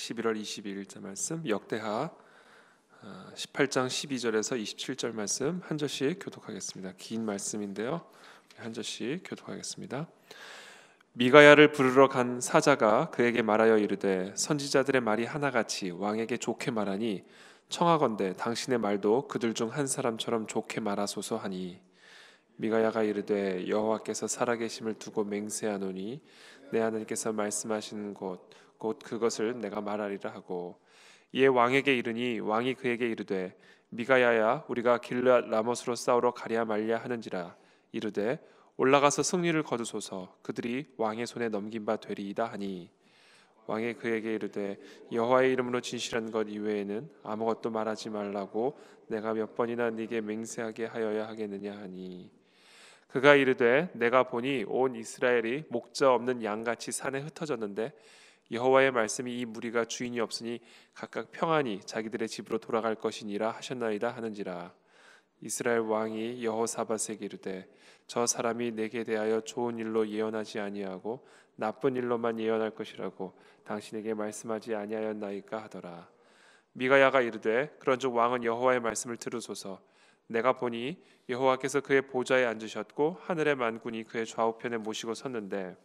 11월 22일자 말씀 역대하 18장 12절에서 27절 말씀 한 절씩 교독하겠습니다. 긴 말씀인데요. 한 절씩 교독하겠습니다. 미가야를 부르러 간 사자가 그에게 말하여 이르되 선지자들의 말이 하나같이 왕에게 좋게 말하니 청하건대 당신의 말도 그들 중 한 사람처럼 좋게 말하소서 하니 미가야가 이르되 여호와께서 살아계심을 두고 맹세하노니 내 하나님께서 말씀하시는 곧 그것을 내가 말하리라 하고 이에 왕에게 이르니 왕이 그에게 이르되 미가야야 우리가 길르앗 라못으로 싸우러 가랴 말랴 하는지라 이르되 올라가서 승리를 거두소서 그들이 왕의 손에 넘긴 바 되리이다 하니 왕이 그에게 이르되 여호와의 이름으로 진실한 것 이외에는 아무것도 말하지 말라고 내가 몇 번이나 네게 맹세하게 하여야 하겠느냐 하니 그가 이르되 내가 보니 온 이스라엘이 목자 없는 양같이 산에 흩어졌는데 여호와의 말씀이 이 무리가 주인이 없으니 각각 평안히 자기들의 집으로 돌아갈 것이니라 하셨나이다 하는지라. 이스라엘 왕이 여호사밧에게 이르되 저 사람이 내게 대하여 좋은 일로 예언하지 아니하고 나쁜 일로만 예언할 것이라고 당신에게 말씀하지 아니하였나이까 하더라. 미가야가 이르되 그런즉 왕은 여호와의 말씀을 들으소서. 내가 보니 여호와께서 그의 보좌에 앉으셨고 하늘의 만군이 그의 좌우편에 모시고 섰는데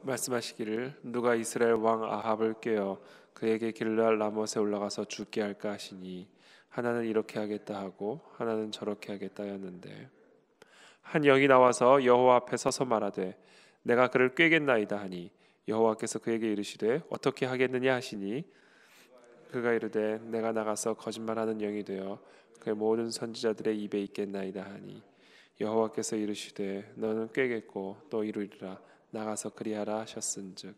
말씀하시기를 누가 이스라엘 왕 아합을 꾀어 그에게 길르앗 라못에 올라가서 죽게 할까 하시니 하나는 이렇게 하겠다 하고 하나는 저렇게 하겠다 하였는데 한 영이 나와서 여호와 앞에 서서 말하되 내가 그를 꾀겠나이다 하니 여호와께서 그에게 이르시되 어떻게 하겠느냐 하시니 그가 이르되 내가 나가서 거짓말하는 영이 되어 그의 모든 선지자들의 입에 있겠나이다 하니 여호와께서 이르시되 너는 꾀겠고 또 이루리라 나가서 그리하라 하셨은즉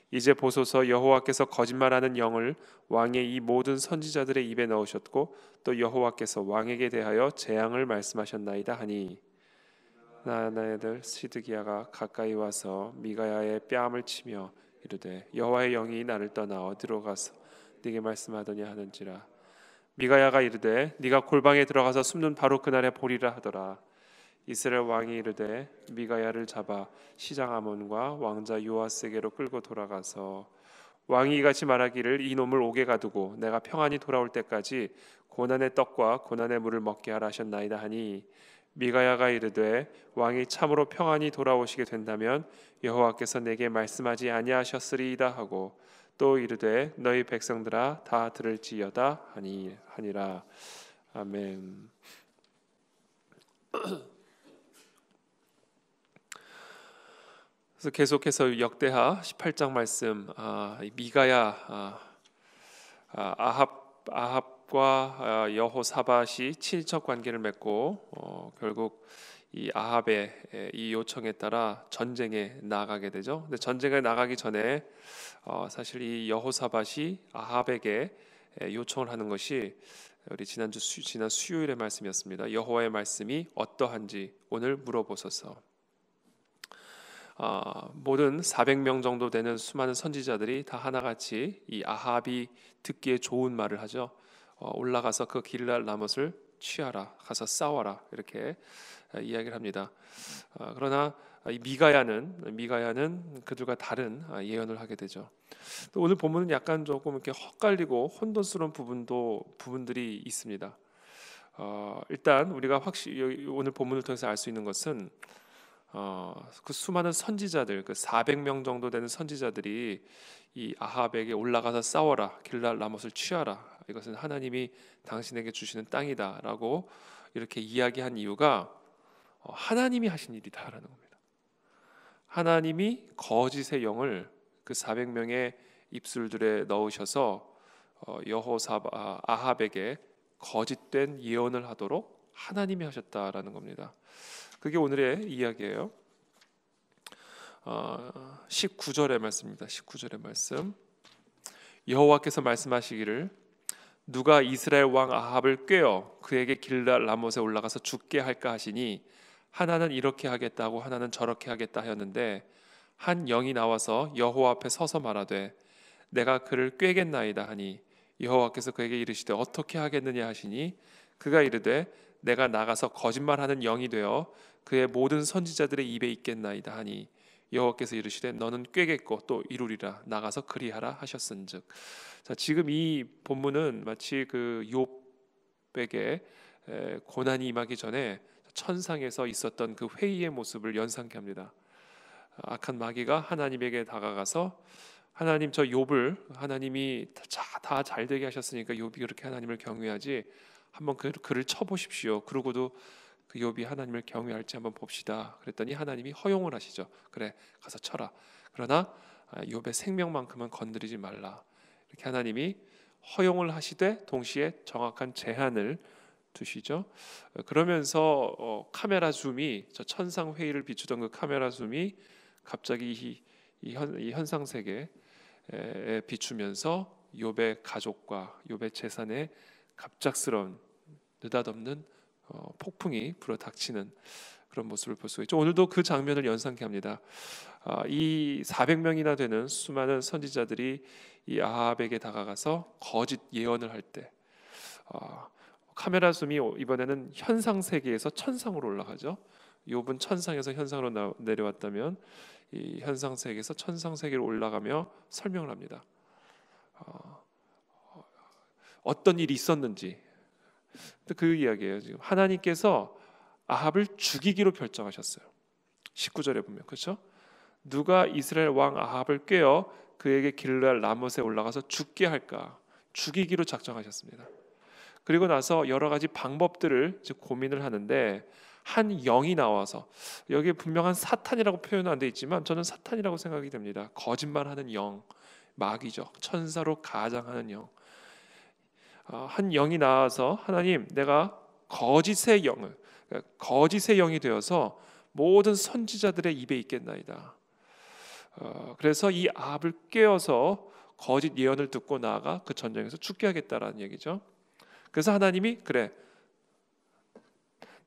이제 보소서 여호와께서 거짓말하는 영을 왕의 이 모든 선지자들의 입에 넣으셨고 또 여호와께서 왕에게 대하여 재앙을 말씀하셨나이다 하니 나의 아들 시드기야가 가까이 와서 미가야의 뺨을 치며 이르되 여호와의 영이 나를 떠나 어디로 가서 네게 말씀하더냐 하는지라. 미가야가 이르되 네가 골방에 들어가서 숨는 바로 그날에 보리라 하더라. 이스라엘 왕이 이르되 미가야를 잡아 시장 아몬과 왕자 요아스에게로 끌고 돌아가서 왕이 이같이 말하기를 이놈을 옥에 가두고 내가 평안히 돌아올 때까지 고난의 떡과 고난의 물을 먹게 하라 하셨나이다 하니 미가야가 이르되 왕이 참으로 평안히 돌아오시게 된다면 여호와께서 내게 말씀하지 아니하셨으리이다 하고 또 이르되 너희 백성들아 다 들을지어다 하니라. 아멘. 그래서 계속해서 역대하 18장 말씀 미가야 아합과 여호사밧이 친인척 관계를 맺고 결국 이 아합의 이 요청에 따라 전쟁에 나가게 되죠. 근데 전쟁에 나가기 전에 사실 이 여호사밧이 아합에게 요청을 하는 것이 우리 지난 수요일의 말씀이었습니다. 여호와의 말씀이 어떠한지 오늘 물어보소서. 모든 400명 정도 되는 수많은 선지자들이 다 하나같이 이 아합이 듣기에 좋은 말을 하죠. 올라가서 그 길르앗 라못을 취하라, 가서 싸워라 이렇게 이야기를 합니다. 그러나 이 미가야는 그들과 다른 예언을 하게 되죠. 또 오늘 본문은 약간 조금 이렇게 헛갈리고 혼돈스러운 부분들이 있습니다. 일단 우리가 확실히 오늘 본문을 통해서 알 수 있는 것은 그 수많은 선지자들, 그 400명 정도 되는 선지자들이 이 아합에게 올라가서 싸워라, 길르앗 라못을 취하라. 이것은 하나님이 당신에게 주시는 땅이다라고 이렇게 이야기한 이유가 하나님이 하신 일이다라는 겁니다. 하나님이 거짓의 영을 그 400명의 입술들에 넣으셔서 아합에게 거짓된 예언을 하도록 하나님이 하셨다라는 겁니다. 그게 오늘의 이야기예요. 19절의 말씀입니다. 19절의 말씀. 여호와께서 말씀하시기를 누가 이스라엘 왕 아합을 꾀어 그에게 길르앗 라못에 올라가서 죽게 할까 하시니 하나는 이렇게 하겠다고 하나는 저렇게 하겠다 하였는데 한 영이 나와서 여호와 앞에 서서 말하되 내가 그를 꾀겠나이다 하니 여호와께서 그에게 이르시되 어떻게 하겠느냐 하시니 그가 이르되 내가 나가서 거짓말하는 영이 되어 그의 모든 선지자들의 입에 있겠나이다 하니 여호와께서 이르시되 너는 꾀겠고 또 이루리라. 나가서 그리하라 하셨은즉. 자, 지금 이 본문은 마치 그 욥에게 고난이 임하기 전에 천상에서 있었던 그 회의의 모습을 연상케 합니다. 악한 마귀가 하나님에게 다가가서 하나님, 저 욥을 하나님이 다 잘되게 하셨으니까 욥이 그렇게 하나님을 경외하지, 한번 그를 쳐보십시오. 그러고도 그 욥이 하나님을 경외할지 한번 봅시다. 그랬더니 하나님이 허용을 하시죠. 그래, 가서 쳐라. 그러나 욥의 생명만큼은 건드리지 말라. 이렇게 하나님이 허용을 하시되 동시에 정확한 제한을 두시죠. 그러면서 카메라 줌이, 저 천상 회의를 비추던 그 카메라 줌이 갑자기 이 현상 세계에 비추면서 욥의 가족과 욥의 재산에 갑작스러운 느닷없는 폭풍이 불어닥치는 그런 모습을 볼 수가 있죠. 오늘도 그 장면을 연상케 합니다. 이 400명이나 되는 수많은 선지자들이 이 아합에게 다가가서 거짓 예언을 할 때, 카메라 줌이 이번에는 현상 세계에서 천상으로 올라가죠. 욥은 천상에서 현상으로 내려왔다면 이 현상 세계에서 천상 세계로 올라가며 설명을 합니다. 어떤 일이 있었는지. 그 이야기예요. 지금 하나님께서 아합을 죽이기로 결정하셨어요. 19절에 보면, 그렇죠? 누가 이스라엘 왕 아합을 꾀어 그에게 길르알 라못에 올라가서 죽게 할까? 죽이기로 작정하셨습니다. 그리고 나서 여러 가지 방법들을 고민을 하는데 한 영이 나와서, 여기에 분명한 사탄이라고 표현은 안 돼 있지만 저는 사탄이라고 생각이 됩니다. 거짓말하는 영, 마귀죠. 천사로 가장하는 영. 한 영이 나와서 하나님, 내가 거짓의 영이 되어서 모든 선지자들의 입에 있겠나이다. 그래서 이 아합을 깨어서 거짓 예언을 듣고 나아가 그 전쟁에서 죽게 하겠다라는 얘기죠. 그래서 하나님이 그래,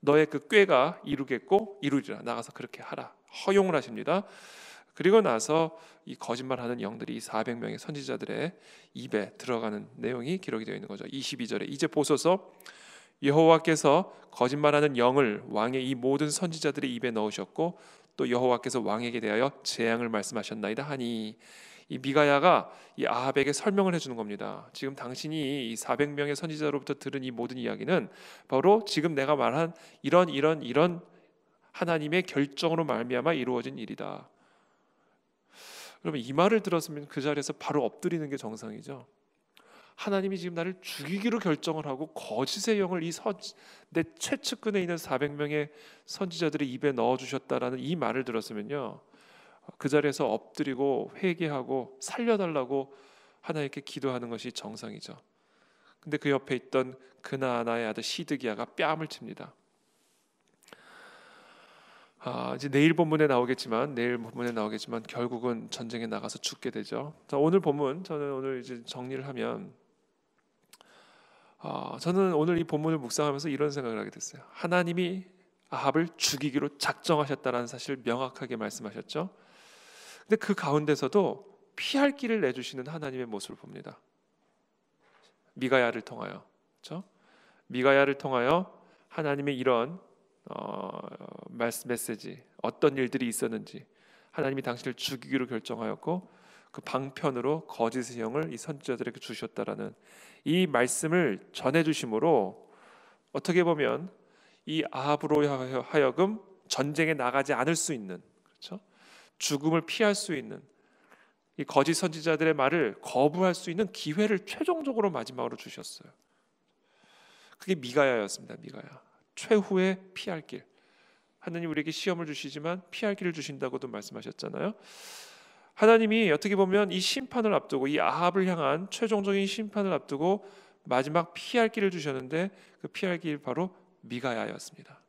너의 그 꾀가 이루겠고 이루리라. 나가서 그렇게 하라. 허용을 하십니다. 그리고 나서 이 거짓말하는 영들이 400명의 선지자들의 입에 들어가는 내용이 기록이 되어 있는 거죠. 22절에 이제 보소서, 여호와께서 거짓말하는 영을 왕의 이 모든 선지자들의 입에 넣으셨고 또 여호와께서 왕에게 대하여 재앙을 말씀하셨나이다 하니, 이 미가야가 이 아합에게 설명을 해주는 겁니다. 지금 당신이 이 400명의 선지자로부터 들은 이 모든 이야기는 바로 지금 내가 말한 이런 하나님의 결정으로 말미암아 이루어진 일이다. 그러면 이 말을 들었으면 그 자리에서 바로 엎드리는 게 정상이죠. 하나님이 지금 나를 죽이기로 결정을 하고 거짓의 영을 내 최측근에 있는 400명의 선지자들의 입에 넣어주셨다라는 이 말을 들었으면요, 그 자리에서 엎드리고 회개하고 살려달라고 하나님께 기도하는 것이 정상이죠. 근데 그 옆에 있던 그나아나의 아들 시드기야가 뺨을 칩니다. 이제 내일 본문에 나오겠지만 결국은 전쟁에 나가서 죽게 되죠. 자, 오늘 본문, 저는 오늘 이제 정리를 하면, 저는 오늘 이 본문을 묵상하면서 이런 생각을 하게 됐어요. 하나님이 아합을 죽이기로 작정하셨다라는 사실을 명확하게 말씀하셨죠. 근데 그 가운데서도 피할 길을 내주시는 하나님의 모습을 봅니다. 미가야를 통하여, 그렇죠? 미가야를 통하여 하나님의 이런 메시지, 어떤 일들이 있었는지, 하나님이 당신을 죽이기로 결정하였고 그 방편으로 거짓의 영을 이 선지자들에게 주셨다라는 이 말씀을 전해주심으로 어떻게 보면 이 아합으로 하여금 전쟁에 나가지 않을 수 있는, 그렇죠? 죽음을 피할 수 있는, 이 거짓 선지자들의 말을 거부할 수 있는 기회를 최종적으로 마지막으로 주셨어요. 그게 미가야였습니다. 미가야. 최후의 피할 길. 하나님 우리에게 시험을 주시지만 피할 길을 주신다고도 말씀하셨잖아요. 하나님이 어떻게 보면 이 심판을 앞두고, 이 아합을 향한 최종적인 심판을 앞두고 마지막 피할 길을 주셨는데 그 피할 길 바로 미가야였습니다.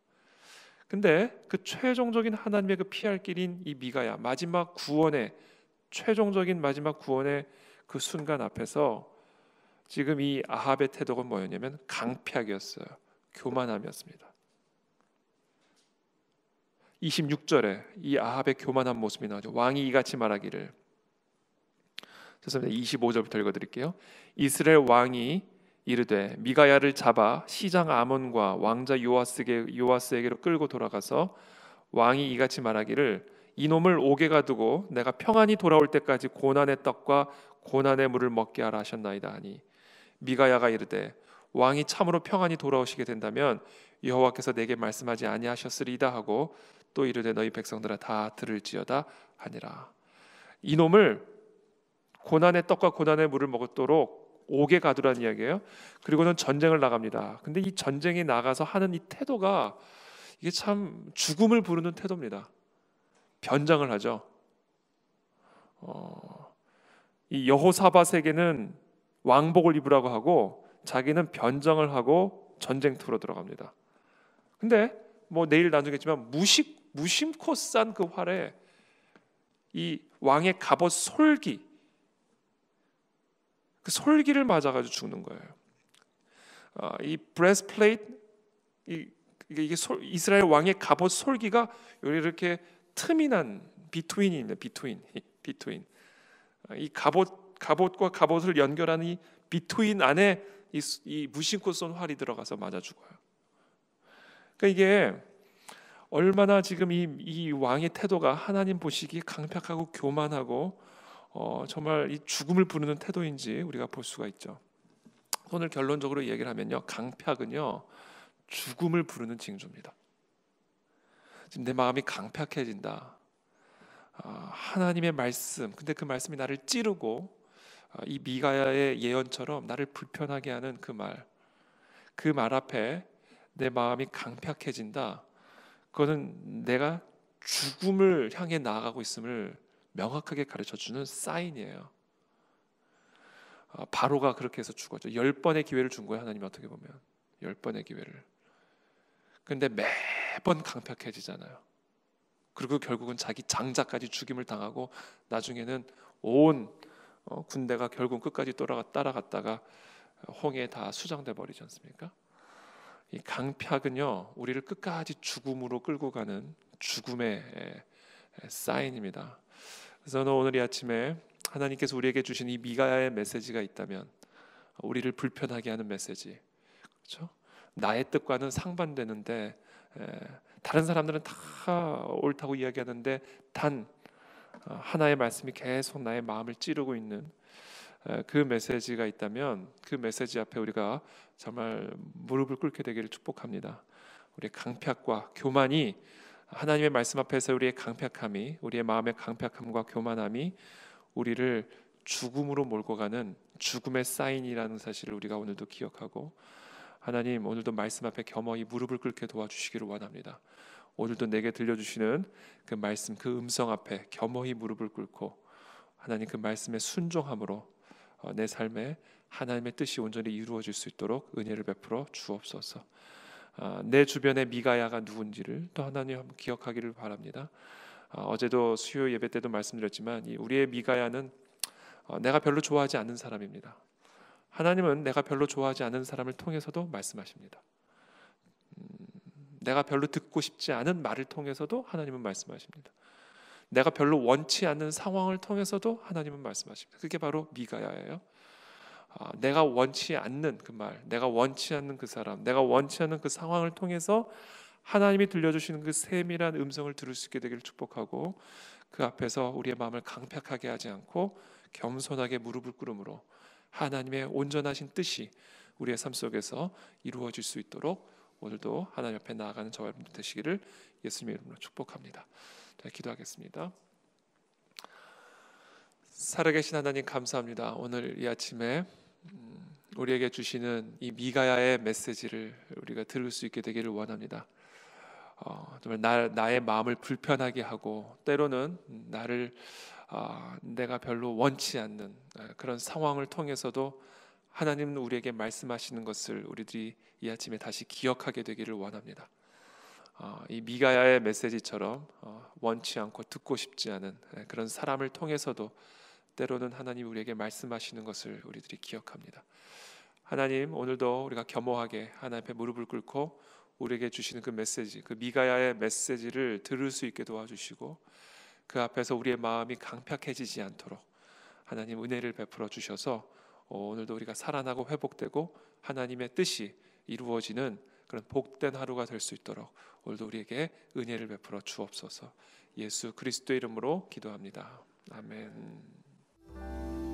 근데 그 최종적인 하나님의 그 피할 길인 이 미가야, 마지막 구원의 최종적인 마지막 구원의 그 순간 앞에서 지금 이 아합의 태도가 뭐였냐면 강팍이었어요. 교만함이었습니다. 26절에 이 아합의 교만한 모습이 나오죠. 왕이 이같이 말하기를, 죄송합니다. 25절부터 읽어드릴게요. 이스라엘 왕이 이르되 미가야를 잡아 시장 아몬과 왕자 요아스에게로 끌고 돌아가서 왕이 이같이 말하기를, 이놈을 옥에 가두고 내가 평안히 돌아올 때까지 고난의 떡과 고난의 물을 먹게 하라 하셨나이다 하니 미가야가 이르되 왕이 참으로 평안히 돌아오시게 된다면 여호와께서 내게 말씀하지 아니하셨으리이다 하고 또 이르되 너희 백성들아 다 들을지어다 하니라. 이놈을 고난의 떡과 고난의 물을 먹도록 옥에 가두라는 이야기예요. 그리고는 전쟁을 나갑니다. 근데 이 전쟁에 나가서 하는 이 태도가 이게 참 죽음을 부르는 태도입니다. 변장을 하죠. 이 여호사밧에게는 왕복을 입으라고 하고 자기는 변장을 하고 전쟁터로 들어갑니다. 근데 뭐 내일 나누겠지만 무심코 싼 그 활에 이 왕의 갑옷 솔기, 그 솔기를 맞아가지고 죽는 거예요. 이 브레스플레이트, 이게 이스라엘 왕의 갑옷 솔기가 이렇게 틈이 난 비트윈입니다. 비트윈. 이 갑옷과 갑옷을 연결하는 이 비트윈 안에 이 무심코 쏜 활이 들어가서 맞아 죽어요. 그러니까 이게 얼마나 지금 이 왕의 태도가 하나님 보시기에 강팍하고 교만하고 정말 이 죽음을 부르는 태도인지 우리가 볼 수가 있죠. 오늘 결론적으로 얘기를 하면요, 강팍은요 죽음을 부르는 징조입니다. 지금 내 마음이 강팍해진다. 하나님의 말씀, 근데 그 말씀이 나를 찌르고 이 미가야의 예언처럼 나를 불편하게 하는 그 말 앞에 내 마음이 강팍해진다. 그거는 내가 죽음을 향해 나아가고 있음을 명확하게 가르쳐주는 사인이에요. 바로가 그렇게 해서 죽었죠. 10번의 기회를 준 거예요. 하나님이 어떻게 보면 10번의 기회를. 근데 매번 강팍해지잖아요. 그리고 결국은 자기 장자까지 죽임을 당하고 나중에는 온 군대가 결국 끝까지 따라갔다가 홍해에 다 수장돼 버리지 않습니까? 이 강팍은요 우리를 끝까지 죽음으로 끌고 가는 죽음의 사인입니다. 그래서 오늘 이 아침에 하나님께서 우리에게 주신 이 미가야의 메시지가 있다면 우리를 불편하게 하는 메시지, 그렇죠? 나의 뜻과는 상반되는데 다른 사람들은 다 옳다고 이야기하는데 단 하나의 말씀이 계속 나의 마음을 찌르고 있는 그 메시지가 있다면 그 메시지 앞에 우리가 정말 무릎을 꿇게 되기를 축복합니다. 우리의 강팍과 교만이 하나님의 말씀 앞에서 우리의 강팍함이, 우리의 마음의 강팍함과 교만함이 우리를 죽음으로 몰고 가는 죽음의 사인이라는 사실을 우리가 오늘도 기억하고, 하나님 오늘도 말씀 앞에 겸허히 무릎을 꿇게 도와주시기를 원합니다. 오늘도 내게 들려주시는 그 말씀, 그 음성 앞에 겸허히 무릎을 꿇고 하나님 그 말씀에 순종함으로 내 삶에 하나님의 뜻이 온전히 이루어질 수 있도록 은혜를 베풀어 주옵소서. 내 주변의 미가야가 누군지를 또 하나님 한번 기억하기를 바랍니다. 어제도 수요 예배 때도 말씀드렸지만 우리의 미가야는 내가 별로 좋아하지 않는 사람입니다. 하나님은 내가 별로 좋아하지 않는 사람을 통해서도 말씀하십니다. 내가 별로 듣고 싶지 않은 말을 통해서도 하나님은 말씀하십니다. 내가 별로 원치 않는 상황을 통해서도 하나님은 말씀하십니다. 그게 바로 미가야예요. 내가 원치 않는 그 말, 내가 원치 않는 그 사람, 내가 원치 않는 그 상황을 통해서 하나님이 들려주시는 그 세밀한 음성을 들을 수 있게 되기를 축복하고, 그 앞에서 우리의 마음을 강팍하게 하지 않고 겸손하게 무릎을 꿇음으로 하나님의 온전하신 뜻이 우리의 삶 속에서 이루어질 수 있도록 오늘도 하나님 앞에 나아가는 저와 여러분 되시기를 예수님의 이름으로 축복합니다. 자, 기도하겠습니다. 살아계신 하나님 감사합니다. 오늘 이 아침에 우리에게 주시는 이 미가야의 메시지를 우리가 들을 수 있게 되기를 원합니다. 정말 나의 마음을 불편하게 하고 때로는 나를 내가 별로 원치 않는 그런 상황을 통해서도 하나님은 우리에게 말씀하시는 것을 우리들이 이 아침에 다시 기억하게 되기를 원합니다. 이 미가야의 메시지처럼 원치 않고 듣고 싶지 않은 그런 사람을 통해서도 때로는 하나님 우리에게 말씀하시는 것을 우리들이 기억합니다. 하나님 오늘도 우리가 겸허하게 하나님 앞에 무릎을 꿇고 우리에게 주시는 그 메시지, 그 미가야의 메시지를 들을 수 있게 도와주시고 그 앞에서 우리의 마음이 강팍해지지 않도록 하나님 은혜를 베풀어 주셔서 오늘도 우리가 살아나고 회복되고 하나님의 뜻이 이루어지는 그런 복된 하루가 될 수 있도록 오늘도 우리에게 은혜를 베풀어 주옵소서. 예수 그리스도의 이름으로 기도합니다. 아멘.